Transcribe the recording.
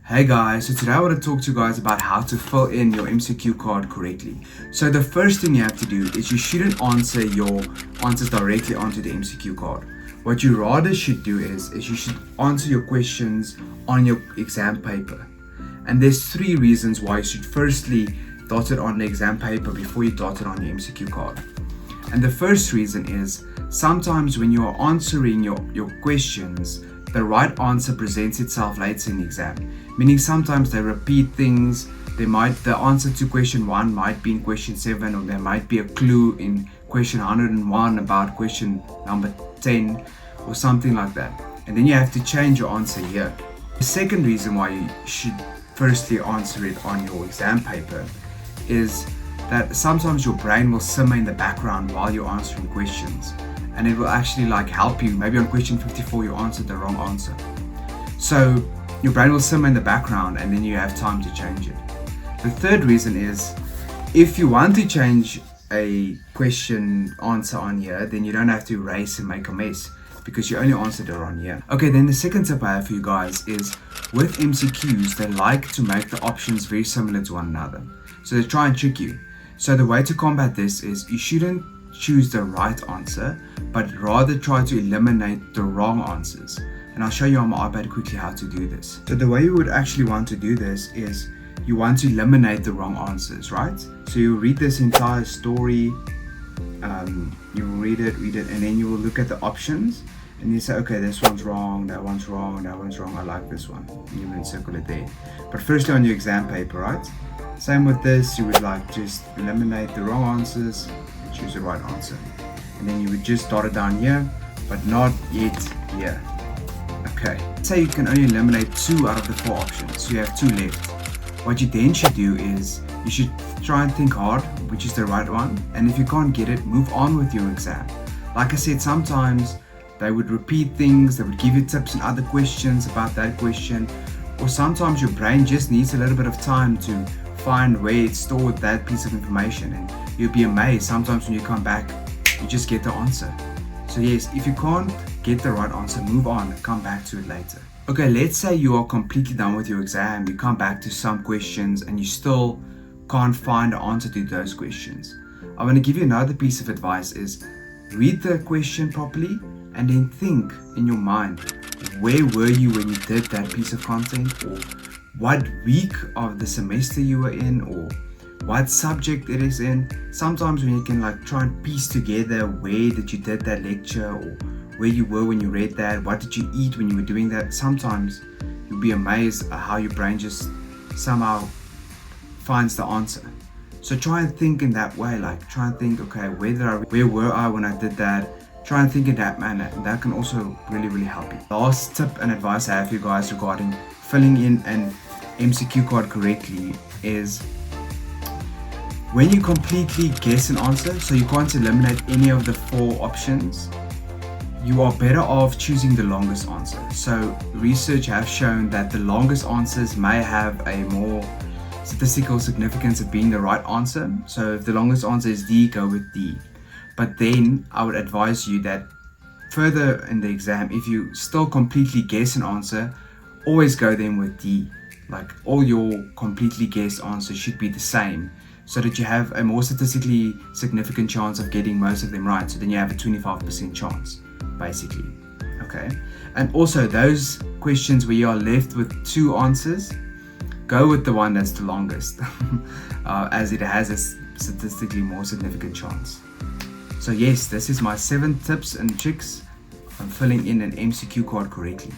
Hey guys, so today I want to talk to you guys about how to fill in your MCQ card correctly. So the first thing you have to do is you shouldn't answer your answers directly onto the MCQ card. What you rather should do is you should answer your questions on your exam paper. And there's three reasons why you should firstly dot it on the exam paper before you dot it on your MCQ card. And the first reason is sometimes when you are answering your questions, the right answer presents itself later in the exam. Meaning sometimes they repeat things. The answer to question 1 might be in question 7, or there might be a clue in question 101 about question number 10 or something like that. And then you have to change your answer here. The second reason why you should firstly answer it on your exam paper is that sometimes your brain will simmer in the background while you're answering questions, and it will actually help you. Maybe on question 54 you answered the wrong answer, so your brain will simmer in the background and then you have time to change it. The third reason is if you want to change a question answer on here, then you don't have to erase and make a mess because you only answered it on here. Okay, then the second tip I have for you guys is with MCQs, they like to make the options very similar to one another. So they try and trick you. So the way to combat this is you shouldn't choose the right answer, but rather try to eliminate the wrong answers. And I'll show you on my iPad quickly how to do this. So the way you would actually want to do this is you want to eliminate the wrong answers, right? So you read this entire story, you will read it, and then you will look at the options and you say, okay, this one's wrong, that one's wrong, that one's wrong, I like this one. And you will circle it there. But firstly on your exam paper, right? Same with this, you would just eliminate the wrong answers and choose the right answer. And then you would just dot it down here, but not yet here. Okay, say you can only eliminate 2 out of the 4 options, so you have 2 left. What you then should do is you should try and think hard, which is the right one, and if you can't get it, move on with your exam. Like I said, sometimes they would repeat things, they would give you tips and other questions about that question, or sometimes your brain just needs a little bit of time to find where it stored that piece of information, and you'll be amazed sometimes when you come back you just get the answer. So yes, if you can't get the right answer, move on and come back to it later. Okay, let's say you are completely done with your exam, you come back to some questions and you still can't find the answer to those questions. I want to give you another piece of advice is read the question properly and then think in your mind, where were you when you did that piece of content, or what week of the semester you were in, or what subject it is in. Sometimes when you can try and piece together where that you did that lecture, or where you were when you read that, what did you eat when you were doing that, sometimes you'll be amazed at how your brain just somehow finds the answer. So try and think in that way, try and think, okay, where were I when I did that? Try and think in that manner, and that can also really help you. Last tip and advice I have for you guys regarding filling in an MCQ card correctly is when you completely guess an answer, so you can't eliminate any of the 4 options, you are better off choosing the longest answer. So research have shown that the longest answers may have a more statistical significance of being the right answer. So if the longest answer is D, go with D. But then I would advise you that further in the exam, if you still completely guess an answer, always go then with D. All your completely guessed answers should be the same, so that you have a more statistically significant chance of getting most of them right. So then you have a 25% chance, basically. Okay. And also those questions where you are left with 2 answers, go with the one that's the longest, as it has a statistically more significant chance. So yes, this is my 7 tips and tricks on filling in an MCQ card correctly.